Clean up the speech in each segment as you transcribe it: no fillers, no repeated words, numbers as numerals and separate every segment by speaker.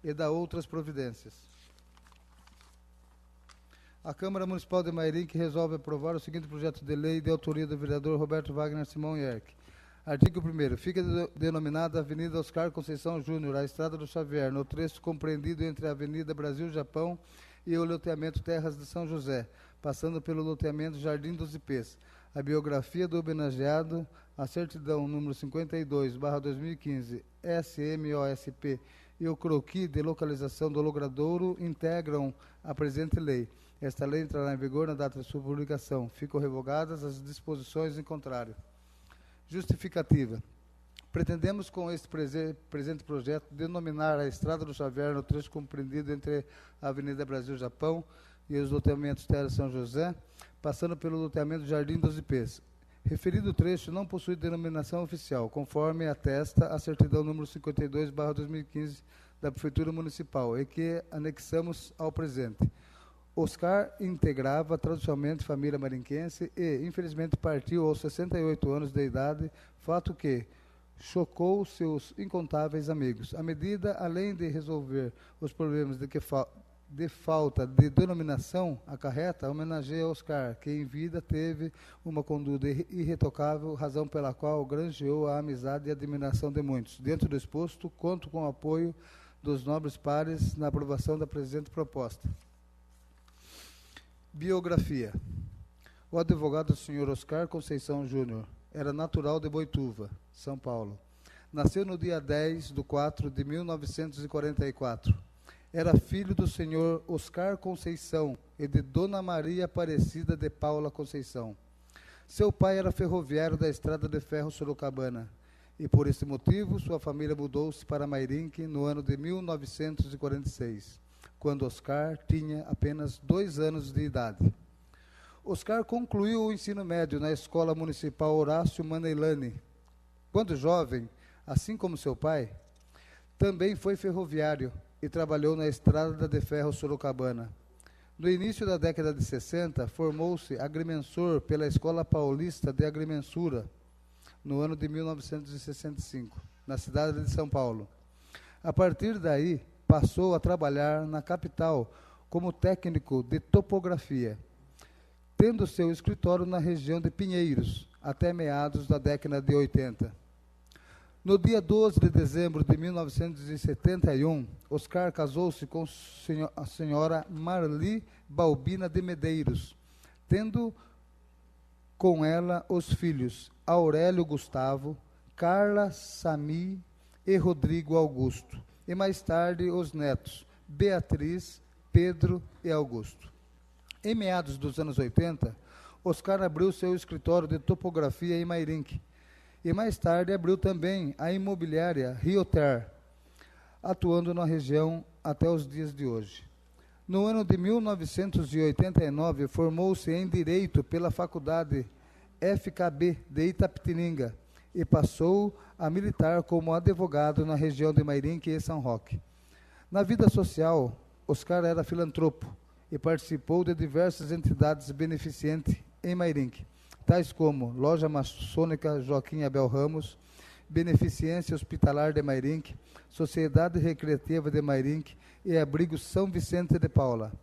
Speaker 1: e da outras providências. A Câmara Municipal de Mairinque resolve aprovar o seguinte projeto de lei de autoria do vereador Roberto Wagner Simão Yerck. Artigo 1º. Fica denominada Avenida Oscar Conceição Júnior, a Estrada do Xavier, no trecho compreendido entre a Avenida Brasil-Japão e o loteamento Terras de São José, passando pelo loteamento Jardim dos Ipês. A biografia do homenageado, a certidão número 52/2015, SMOSP, e o croquis de localização do logradouro integram a presente lei. Esta lei entrará em vigor na data de sua publicação. Ficam revogadas as disposições em contrário. Justificativa. Pretendemos com este presente projeto denominar a Estrada do Xavier no trecho compreendido entre a Avenida Brasil-Japão e os loteamentos Terra São José, passando pelo loteamento Jardim dos Ipês. Referido trecho não possui denominação oficial, conforme atesta a certidão número 52/2015 da Prefeitura Municipal, e que anexamos ao presente. Oscar integrava tradicionalmente família marinquense e, infelizmente, partiu aos 68 anos de idade, fato que chocou seus incontáveis amigos. A medida, além de resolver os problemas de falta de denominação acarreta, homenageia Oscar, que em vida teve uma conduta irretocável, razão pela qual granjeou a amizade e admiração de muitos. Dentro do exposto, conto com o apoio dos nobres pares na aprovação da presente proposta. Biografia. O advogado Sr. Oscar Conceição Júnior era natural de Boituva, São Paulo. Nasceu no dia 10/4/1944. Era filho do Sr. Oscar Conceição e de Dona Maria Aparecida de Paula Conceição. Seu pai era ferroviário da Estrada de Ferro Sorocabana, e por esse motivo sua família mudou-se para Mairinque no ano de 1946. Quando Oscar tinha apenas 2 anos de idade. Oscar concluiu o ensino médio na Escola Municipal Horácio Maneilani. Quando jovem, assim como seu pai, também foi ferroviário e trabalhou na Estrada de Ferro Sorocabana. No início da década de 60, formou-se agrimensor pela Escola Paulista de Agrimensura, no ano de 1965, na cidade de São Paulo. A partir daí, passou a trabalhar na capital como técnico de topografia, tendo seu escritório na região de Pinheiros, até meados da década de 80. No dia 12 de dezembro de 1971, Oscar casou-se com a senhora Marli Balbina de Medeiros, tendo com ela os filhos Aurélio Gustavo, Carla Sami e Rodrigo Augusto. E mais tarde os netos Beatriz, Pedro e Augusto. Em meados dos anos 80, Oscar abriu seu escritório de topografia em Mairinque e mais tarde abriu também a imobiliária Rioter, atuando na região até os dias de hoje. No ano de 1989, formou-se em Direito pela Faculdade FKB de Itapetininga, e passou a militar como advogado na região de Mairinque e São Roque. Na vida social, Oscar era filantropo e participou de diversas entidades beneficentes em Mairinque, tais como Loja Maçônica Joaquim Abel Ramos, Beneficência Hospitalar de Mairinque, Sociedade Recreativa de Mairinque e Abrigo São Vicente de Paula.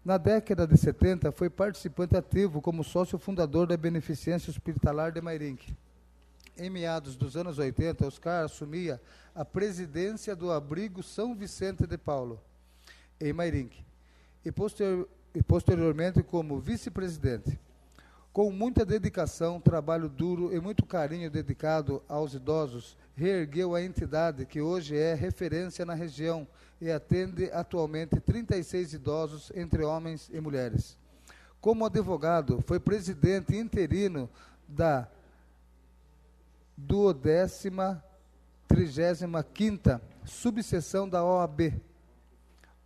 Speaker 1: Na década de 70, foi participante ativo como sócio fundador da Beneficência Hospitalar de Mairinque. Em meados dos anos 80, Oscar assumia a presidência do Abrigo São Vicente de Paulo, em Mairinque, e posteriormente como vice-presidente. Com muita dedicação, trabalho duro e muito carinho dedicado aos idosos, reergueu a entidade que hoje é referência na região e atende atualmente 36 idosos, entre homens e mulheres. Como advogado, foi presidente interino da 35ª subseção da OAB,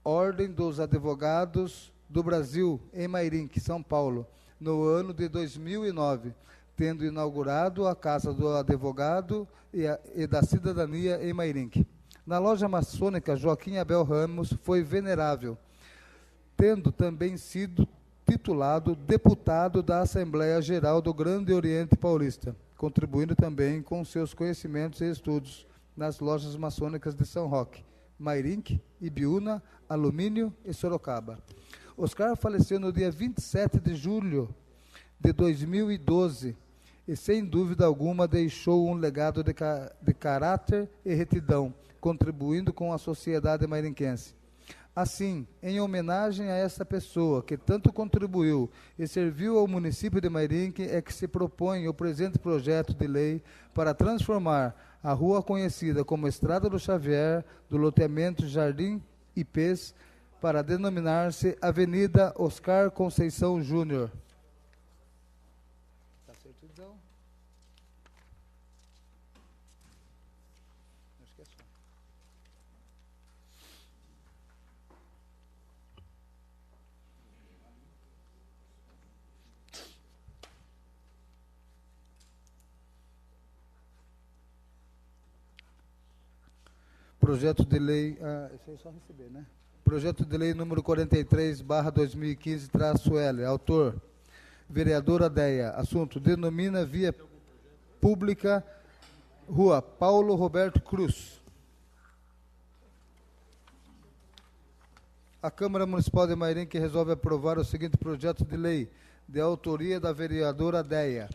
Speaker 1: Ordem dos Advogados do Brasil, em Mairinque, São Paulo, no ano de 2009, tendo inaugurado a Casa do Advogado e da Cidadania em Mairinque. Na Loja Maçônica Joaquim Abel Ramos foi venerável, tendo também sido titulado deputado da Assembleia Geral do Grande Oriente Paulista, contribuindo também com seus conhecimentos e estudos nas lojas maçônicas de São Roque, Mairink, Ibiúna, Alumínio e Sorocaba. Oscar faleceu no dia 27 de julho de 2012 e, sem dúvida alguma, deixou um legado de caráter e retidão, contribuindo com a sociedade mairinquense. Assim, em homenagem a essa pessoa que tanto contribuiu e serviu ao município de Mairinque, é que se propõe o presente projeto de lei para transformar a rua conhecida como Estrada do Xavier, do loteamento Jardim Ipês, para denominar-se Avenida Oscar Conceição Júnior. Está certidão? Acho que é só. Projeto de lei, isso aí é só receber, né? Projeto de lei número 43/2015-L. Autor, vereadora Deia. Assunto, denomina via pública Rua Paulo Roberto Cruz. A Câmara Municipal de Mairinque resolve aprovar o seguinte projeto de lei, de autoria da vereadora Deia.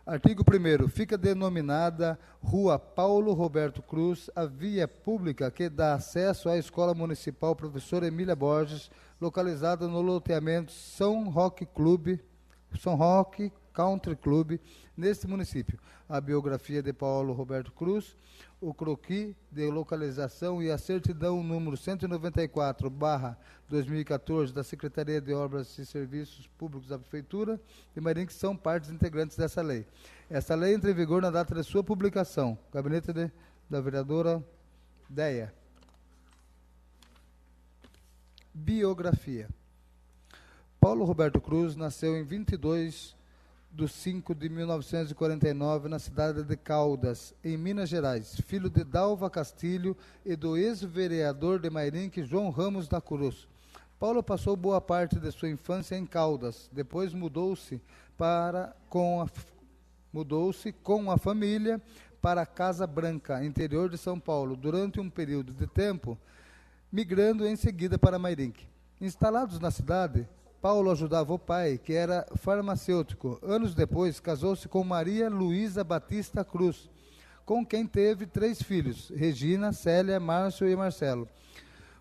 Speaker 1: Artigo 1º. Fica denominada Rua Paulo Roberto Cruz a via pública que dá acesso à Escola Municipal Professora Emília Borges, localizada no loteamento São Roque Country Club, neste município. A biografia de Paulo Roberto Cruz, o croquis de localização e a certidão número 194/2014 da Secretaria de Obras e Serviços Públicos da Prefeitura de Mairinque são partes integrantes dessa lei. Essa lei entra em vigor na data de sua publicação. Gabinete da vereadora Deia. Biografia. Paulo Roberto Cruz nasceu em 22/5/1949 na cidade de Caldas, em Minas Gerais, filho de Dalva Castilho e do ex-vereador de Mairinque, João Ramos da Cruz. Paulo passou boa parte de sua infância em Caldas, depois mudou-se com a família para a Casa Branca, interior de São Paulo, durante um período de tempo, migrando em seguida para Mairinque. Instalados na cidade, Paulo ajudava o pai, que era farmacêutico. Anos depois, casou-se com Maria Luísa Batista Cruz, com quem teve 3 filhos, Regina, Célia, Márcio e Marcelo.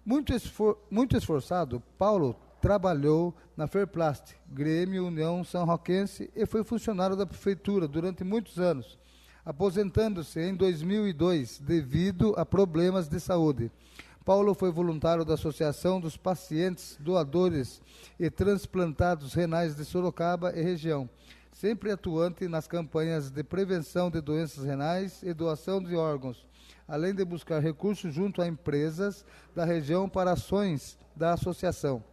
Speaker 1: Muito esforçado, Paulo trabalhou na Ferplast, Grêmio União São Roquense, e foi funcionário da prefeitura durante muitos anos, aposentando-se em 2002 devido a problemas de saúde. Paulo foi voluntário da Associação dos Pacientes Doadores e Transplantados Renais de Sorocaba e região, sempre atuante nas campanhas de prevenção de doenças renais e doação de órgãos, além de buscar recursos junto a empresas da região para ações da associação.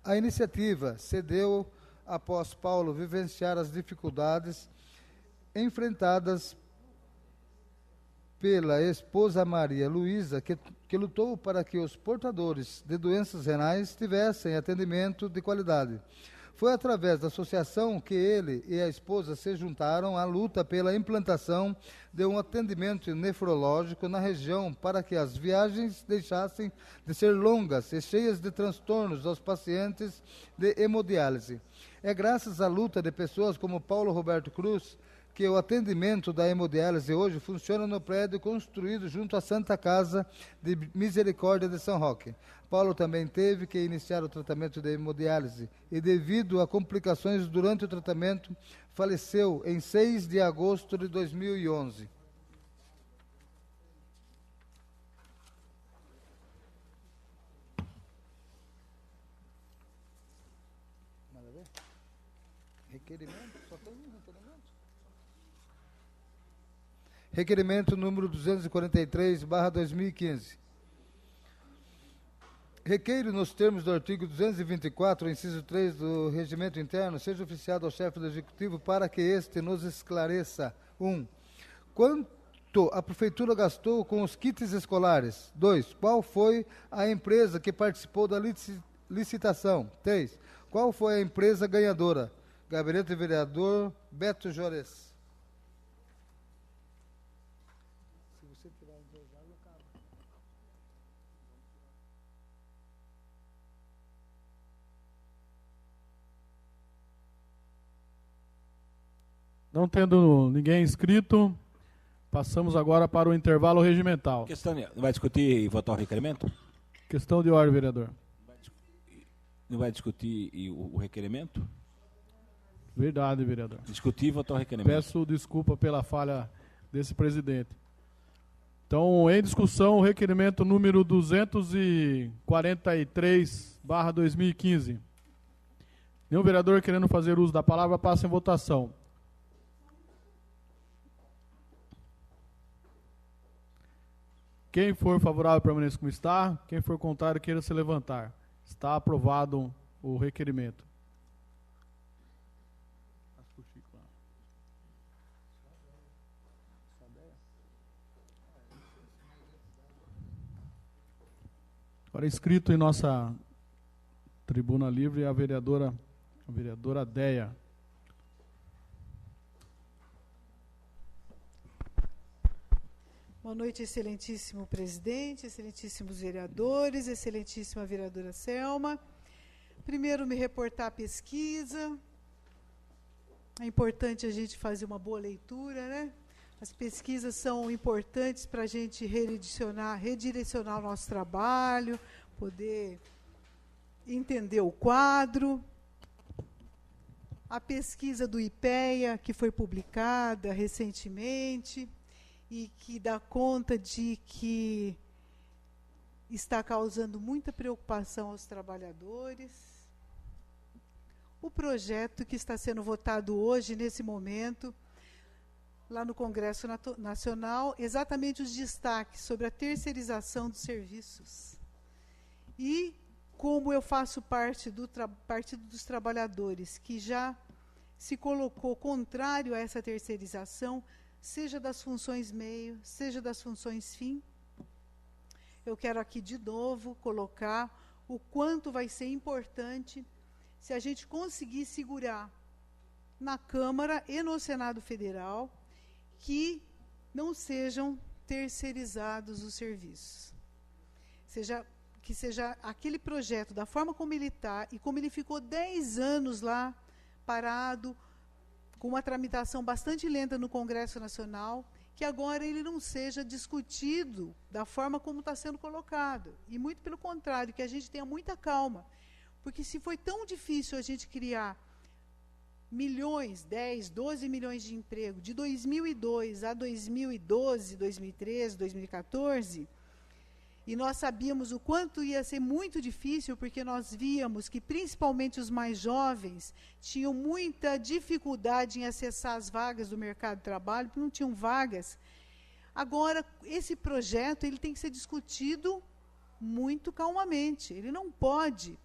Speaker 1: A iniciativa se deu após Paulo vivenciar as dificuldades enfrentadas pela esposa Maria Luísa, que lutou para que os portadores de doenças renais tivessem atendimento de qualidade. Foi através da associação que ele e a esposa se juntaram à luta pela implantação de um atendimento nefrológico na região para que as viagens deixassem de ser longas e cheias de transtornos aos pacientes de hemodiálise. É graças à luta de pessoas como Paulo Roberto Cruz que o atendimento da hemodiálise hoje funciona no prédio construído junto à Santa Casa de Misericórdia de São Roque. Paulo também teve que iniciar o tratamento de hemodiálise e, devido a complicações durante o tratamento, faleceu em 6 de agosto de 2011. Requerimento? Só tem um requerimento? Requerimento número 243/2015. Requeiro, nos termos do artigo 224, inciso 3 do Regimento Interno, seja oficiado ao chefe do Executivo para que este nos esclareça: 1. Quanto a Prefeitura gastou com os kits escolares? 2. Qual foi a empresa que participou da licitação? 3. Qual foi a empresa ganhadora? Gabinete do Vereador Beto Jores. Se você tirar o acaba.
Speaker 2: Não tendo ninguém inscrito, passamos agora para o intervalo regimental.
Speaker 3: Não vai discutir e votar o requerimento?
Speaker 2: Questão de ordem, vereador.
Speaker 3: Não vai discutir o requerimento?
Speaker 2: Verdade, vereador.
Speaker 3: Discutir e votar o requerimento.
Speaker 2: Peço desculpa pela falha desse presidente. Então, em discussão, o requerimento número 243/2015. Nenhum vereador querendo fazer uso da palavra, passa em votação. Quem for favorável, permaneça como está. Quem for contrário, queira se levantar. Está aprovado o requerimento. Agora inscrito em nossa tribuna livre a vereadora Deia.
Speaker 4: Boa noite, excelentíssimo presidente, excelentíssimos vereadores, excelentíssima vereadora Selma. Primeiro, me reportar a pesquisa. É importante a gente fazer uma boa leitura, né? As pesquisas são importantes para a gente redirecionar o nosso trabalho, poder entender o quadro. A pesquisa do IPEA, que foi publicada recentemente, e que dá conta de que está causando muita preocupação aos trabalhadores. O projeto que está sendo votado hoje, nesse momento, lá no Congresso Nacional, exatamente os destaques sobre a terceirização dos serviços. E como eu faço parte do Partido dos Trabalhadores, que já se colocou contrário a essa terceirização, seja das funções meio, seja das funções fim, eu quero aqui de novo colocar o quanto vai ser importante se a gente conseguir segurar na Câmara e no Senado Federal que não sejam terceirizados os serviços. Que seja aquele projeto, da forma como ele está, e como ele ficou 10 anos lá, parado, com uma tramitação bastante lenta no Congresso Nacional, que agora ele não seja discutido da forma como está sendo colocado. E muito pelo contrário, que a gente tenha muita calma. Porque se foi tão difícil a gente criar milhões, 10, 12 milhões de emprego, de 2002 a 2012, 2013, 2014, e nós sabíamos o quanto ia ser muito difícil, porque nós víamos que, principalmente os mais jovens, tinham muita dificuldade em acessar as vagas do mercado de trabalho, porque não tinham vagas. Agora, esse projeto ele tem que ser discutido muito calmamente. Ele não pode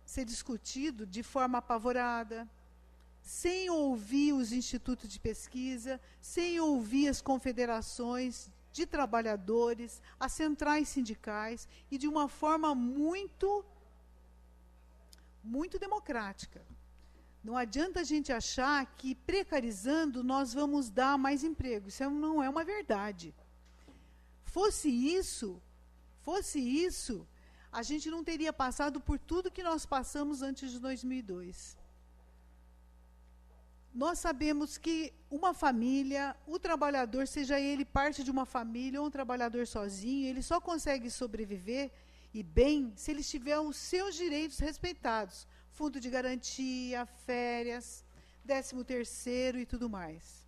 Speaker 4: ser discutido de forma apavorada, sem ouvir os institutos de pesquisa, sem ouvir as confederações de trabalhadores, as centrais sindicais, e de uma forma muito democrática. Não adianta a gente achar que, precarizando, nós vamos dar mais emprego. Isso não é uma verdade. Fosse isso, a gente não teria passado por tudo que nós passamos antes de 2002. Nós sabemos que uma família, o trabalhador, seja ele parte de uma família ou um trabalhador sozinho, ele só consegue sobreviver e bem se ele tiver os seus direitos respeitados. Fundo de garantia, férias, 13º e tudo mais.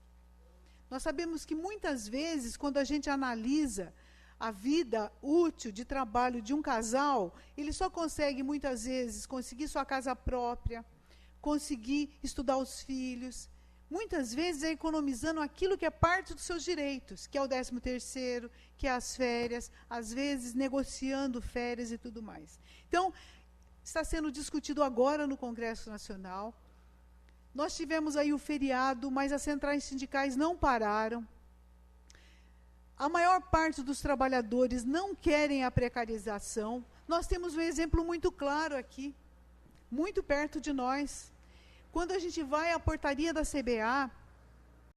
Speaker 4: Nós sabemos que muitas vezes, quando a gente analisa a vida útil de trabalho de um casal, ele só consegue, muitas vezes, conseguir sua casa própria, conseguir estudar os filhos, muitas vezes é economizando aquilo que é parte dos seus direitos, que é o 13º, que é as férias, às vezes negociando férias e tudo mais. Então, está sendo discutido agora no Congresso Nacional. Nós tivemos aí o feriado, mas as centrais sindicais não pararam. A maior parte dos trabalhadores não querem a precarização. Nós temos um exemplo muito claro aqui, muito perto de nós. Quando a gente vai à portaria da CBA,